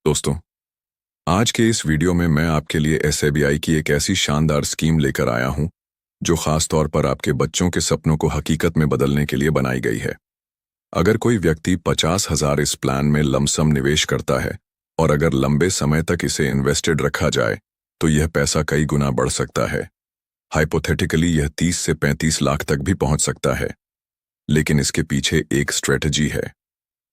दोस्तों, आज के इस वीडियो में मैं आपके लिए एसबीआई की एक ऐसी शानदार स्कीम लेकर आया हूं जो खास तौर पर आपके बच्चों के सपनों को हकीकत में बदलने के लिए बनाई गई है। अगर कोई व्यक्ति 50,000 इस प्लान में लमसम निवेश करता है और अगर लंबे समय तक इसे इन्वेस्टेड रखा जाए तो यह पैसा कई गुना बढ़ सकता है। हाइपोथेटिकली यह 30 से 35 लाख तक भी पहुंच सकता है। लेकिन इसके पीछे एक स्ट्रेटजी है।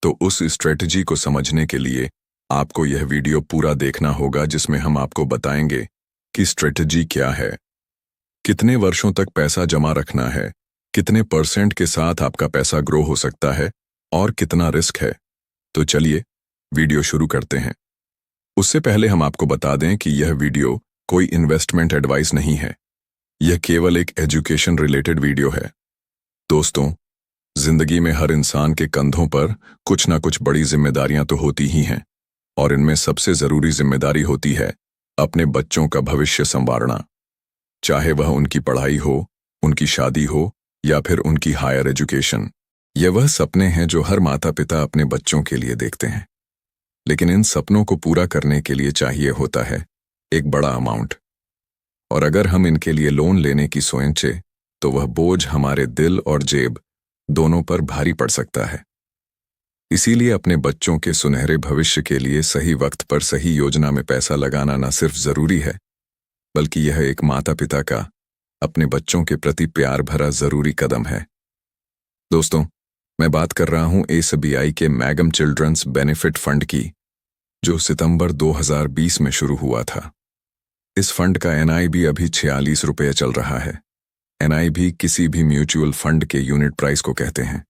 तो उस स्ट्रेटजी को समझने के लिए आपको यह वीडियो पूरा देखना होगा, जिसमें हम आपको बताएंगे कि स्ट्रेटजी क्या है, कितने वर्षों तक पैसा जमा रखना है, कितने % के साथ आपका पैसा ग्रो हो सकता है और कितना रिस्क है। तो चलिए वीडियो शुरू करते हैं। उससे पहले हम आपको बता दें कि यह वीडियो कोई इन्वेस्टमेंट एडवाइस नहीं है, यह केवल एक एजुकेशन रिलेटेड वीडियो है। दोस्तों, जिंदगी में हर इंसान के कंधों पर कुछ ना कुछ बड़ी जिम्मेदारियां तो होती ही हैं, और इनमें सबसे जरूरी जिम्मेदारी होती है अपने बच्चों का भविष्य संवारना। चाहे वह उनकी पढ़ाई हो, उनकी शादी हो या फिर उनकी हायर एजुकेशन। ये वह सपने हैं जो हर माता पिता अपने बच्चों के लिए देखते हैं। लेकिन इन सपनों को पूरा करने के लिए चाहिए होता है एक बड़ा अमाउंट, और अगर हम इनके लिए लोन लेने की सोचें तो वह बोझ हमारे दिल और जेब दोनों पर भारी पड़ सकता है। इसीलिए अपने बच्चों के सुनहरे भविष्य के लिए सही वक्त पर सही योजना में पैसा लगाना न सिर्फ जरूरी है, बल्कि यह एक माता पिता का अपने बच्चों के प्रति प्यार भरा जरूरी कदम है। दोस्तों, मैं बात कर रहा हूं एसबीआई के मैगम चिल्ड्रंस बेनिफिट फंड की, जो सितंबर 2020 में शुरू हुआ था। इस फंड का NIB अभी 46 रुपये चल रहा है। NIB किसी भी म्यूचुअल फंड के यूनिट प्राइस को कहते हैं।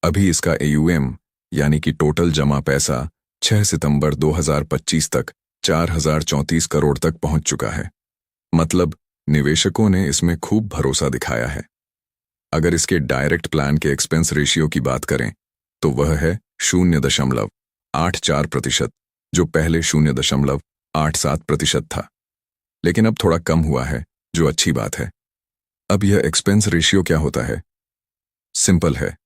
अभी इसका AUM यानी कि टोटल जमा पैसा 6 सितंबर 2025 तक 4,034 करोड़ तक पहुंच चुका है। मतलब निवेशकों ने इसमें खूब भरोसा दिखाया है। अगर इसके डायरेक्ट प्लान के एक्सपेंस रेशियो की बात करें तो वह है 0.84%, जो पहले 0.87% था। लेकिन अब थोड़ा कम हुआ है, जो अच्छी बात है। अब यह एक्सपेंस रेशियो क्या होता है? सिंपल है,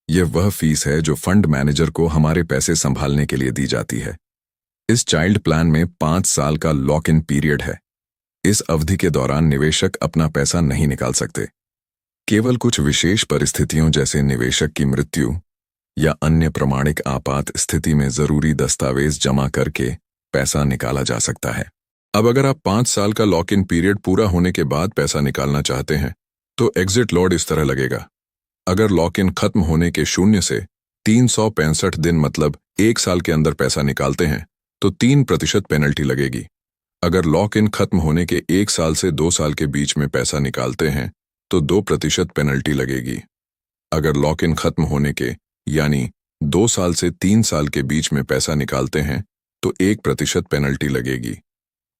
यह वह फीस है जो फंड मैनेजर को हमारे पैसे संभालने के लिए दी जाती है। इस चाइल्ड प्लान में 5 साल का लॉक इन पीरियड है। इस अवधि के दौरान निवेशक अपना पैसा नहीं निकाल सकते। केवल कुछ विशेष परिस्थितियों जैसे निवेशक की मृत्यु या अन्य प्रमाणिक आपात स्थिति में जरूरी दस्तावेज जमा करके पैसा निकाला जा सकता है। अब अगर आप 5 साल का लॉक इन पीरियड पूरा होने के बाद पैसा निकालना चाहते हैं तो एग्जिट लॉट इस तरह लगेगा। अगर लॉक इन खत्म होने के 0 से 365 दिन मतलब 1 साल के अंदर पैसा निकालते हैं तो 3% पेनल्टी लगेगी। अगर लॉक इन खत्म होने के 1 साल से 2 साल के बीच में पैसा निकालते हैं तो 2% पेनल्टी लगेगी। अगर लॉक इन खत्म होने के यानी 2 साल से 3 साल के बीच में पैसा निकालते हैं तो 1% पेनल्टी लगेगी।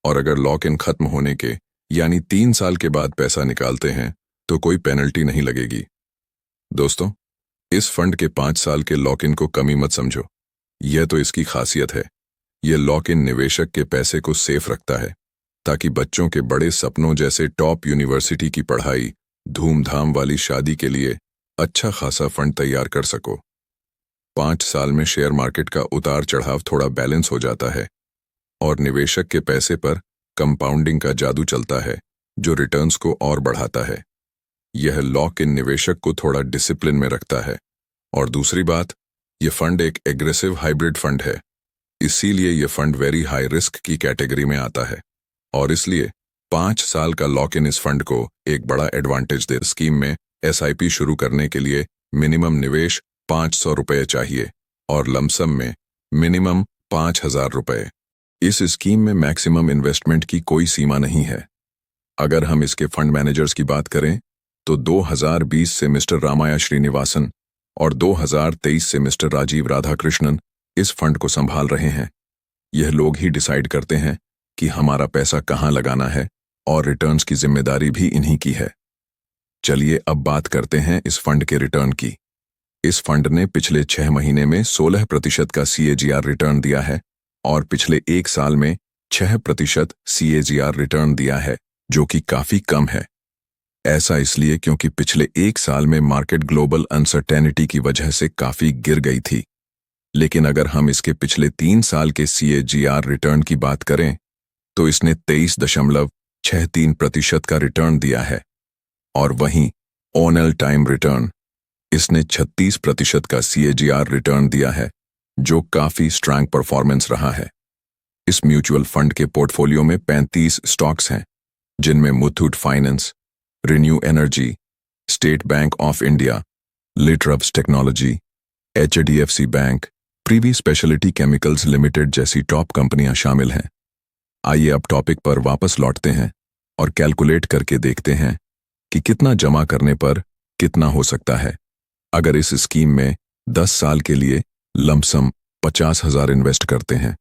और अगर लॉक इन खत्म होने के यानी 3 साल के बाद पैसा निकालते हैं तो कोई पेनल्टी नहीं लगेगी। दोस्तों, इस फंड के 5 साल के लॉक इन को कमी मत समझो। यह तो इसकी खासियत है। यह लॉक इन निवेशक के पैसे को सेफ रखता है ताकि बच्चों के बड़े सपनों जैसे टॉप यूनिवर्सिटी की पढ़ाई, धूमधाम वाली शादी के लिए अच्छा खासा फंड तैयार कर सको। 5 साल में शेयर मार्केट का उतार चढ़ाव थोड़ा बैलेंस हो जाता है और निवेशक के पैसे पर कंपाउंडिंग का जादू चलता है, जो रिटर्न्स को और बढ़ाता है। यह लॉक इन निवेशक को थोड़ा डिसिप्लिन में रखता है। और दूसरी बात, यह फंड एक एग्रेसिव हाइब्रिड फंड है, इसीलिए यह फंड वेरी हाई रिस्क की कैटेगरी में आता है। और इसलिए 5 साल का लॉक इन इस फंड को एक बड़ा एडवांटेज दे। स्कीम में SIP शुरू करने के लिए मिनिमम निवेश 500 रुपये चाहिए और लमसम में मिनिमम 5,000 रुपये। इस स्कीम में मैक्सिमम इन्वेस्टमेंट की कोई सीमा नहीं है। अगर हम इसके फंड मैनेजर्स की बात करें तो 2020 से मिस्टर रामाया श्रीनिवासन और 2023 से मिस्टर राजीव राधाकृष्णन इस फंड को संभाल रहे हैं। यह लोग ही डिसाइड करते हैं कि हमारा पैसा कहां लगाना है और रिटर्न्स की जिम्मेदारी भी इन्हीं की है। चलिए अब बात करते हैं इस फंड के रिटर्न की। इस फंड ने पिछले 6 महीने में 16% का CAGR रिटर्न दिया है और पिछले 1 साल में 6% CAGR रिटर्न दिया है, जो कि काफी कम है। ऐसा इसलिए क्योंकि पिछले 1 साल में मार्केट ग्लोबल अनसर्टेनिटी की वजह से काफी गिर गई थी। लेकिन अगर हम इसके पिछले 3 साल के CAGR रिटर्न की बात करें तो इसने 23.63% का रिटर्न दिया है। और वहीं ऑन टाइम रिटर्न इसने 36% का CAGR रिटर्न दिया है, जो काफी स्ट्रांग परफॉर्मेंस रहा है। इस म्यूचुअल फंड के पोर्टफोलियो में 35 स्टॉक्स हैं, जिनमें Muthoot finance, Renew energy, state bank of India, लिटरप्स technology, HDFC bank, Privi speciality chemicals limited जैसी टॉप कंपनियां शामिल हैं। आइए अब टॉपिक पर वापस लौटते हैं और कैलकुलेट करके देखते हैं कि कितना जमा करने पर कितना हो सकता है अगर इस स्कीम में 10 साल के लिए लमसम 50,000 इन्वेस्ट करते हैं।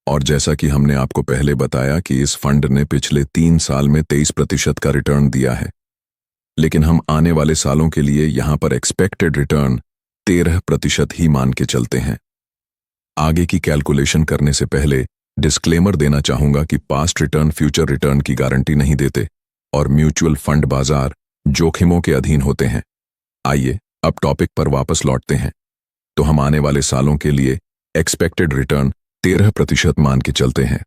और जैसा कि हमने आपको पहले बताया कि इस फंड ने पिछले 3 साल में 23% का रिटर्न दिया है, लेकिन हम आने वाले सालों के लिए यहां पर एक्सपेक्टेड रिटर्न 13% ही मान के चलते हैं। आगे की कैलकुलेशन करने से पहले डिस्क्लेमर देना चाहूंगा कि पास्ट रिटर्न फ्यूचर रिटर्न की गारंटी नहीं देते और म्यूचुअल फंड बाजार जोखिमों के अधीन होते हैं। आइए अब टॉपिक पर वापस लौटते हैं। तो हम आने वाले सालों के लिए एक्सपेक्टेड रिटर्न 13% मान के चलते हैं।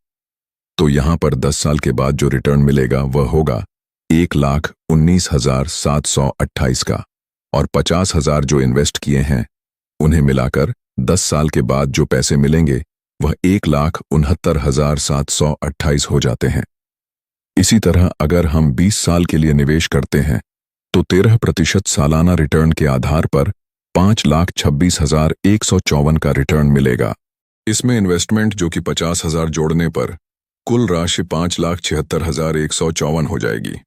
तो यहां पर 10 साल के बाद जो रिटर्न मिलेगा वह होगा 1,19,728 का, और 50,000 जो इन्वेस्ट किए हैं उन्हें मिलाकर 10 साल के बाद जो पैसे मिलेंगे वह 1,69,728 हो जाते हैं। इसी तरह अगर हम 20 साल के लिए निवेश करते हैं तो 13% सालाना रिटर्न के आधार पर 5,26,154 का रिटर्न मिलेगा। इसमें इन्वेस्टमेंट जो कि 50,000 जोड़ने पर कुल राशि 5,76,154 हो जाएगी।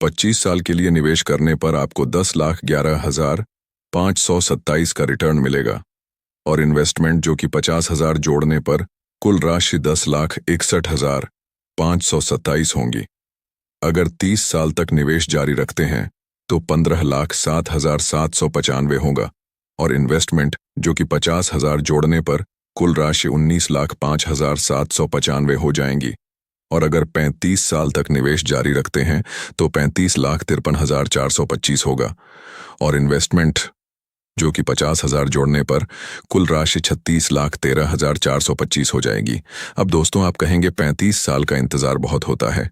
25 साल के लिए निवेश करने पर आपको 10,11,527 का रिटर्न मिलेगा और इन्वेस्टमेंट जो कि 50,000 जोड़ने पर कुल राशि 10,61,527 होंगी। अगर 30 साल तक निवेश जारी रखते हैं तो 15,07,795 होगा और इन्वेस्टमेंट जो कि 50,000 जोड़ने पर कुल राशि 19,05,795 हो जाएंगी। और अगर 35 साल तक निवेश जारी रखते हैं तो 35,53,425 होगा और इन्वेस्टमेंट जो कि 50,000 जोड़ने पर कुल राशि 36,13,425 हो जाएगी। अब दोस्तों आप कहेंगे 35 साल का इंतजार बहुत होता है,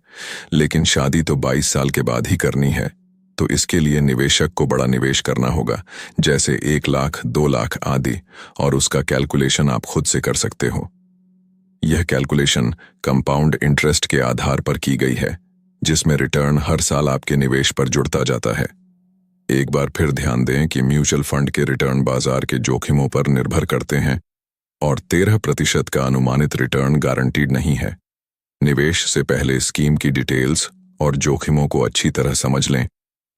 लेकिन शादी तो 22 साल के बाद ही करनी है, तो इसके लिए निवेशक को बड़ा निवेश करना होगा, जैसे 1 लाख, 2 लाख आदि, और उसका कैलकुलेशन आप खुद से कर सकते हो। यह कैलकुलेशन कंपाउंड इंटरेस्ट के आधार पर की गई है, जिसमें रिटर्न हर साल आपके निवेश पर जुड़ता जाता है। एक बार फिर ध्यान दें कि म्यूचुअल फंड के रिटर्न बाजार के जोखिमों पर निर्भर करते हैं और 13% का अनुमानित रिटर्न गारंटीड नहीं है। निवेश से पहले स्कीम की डिटेल्स और जोखिमों को अच्छी तरह समझ लें,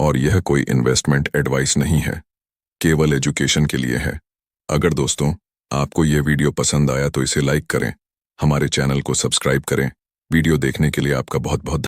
और यह कोई इन्वेस्टमेंट एडवाइस नहीं है, केवल एजुकेशन के लिए है। अगर दोस्तों आपको यह वीडियो पसंद आया तो इसे लाइक करें, हमारे चैनल को सब्सक्राइब करें। वीडियो देखने के लिए आपका बहुत बहुत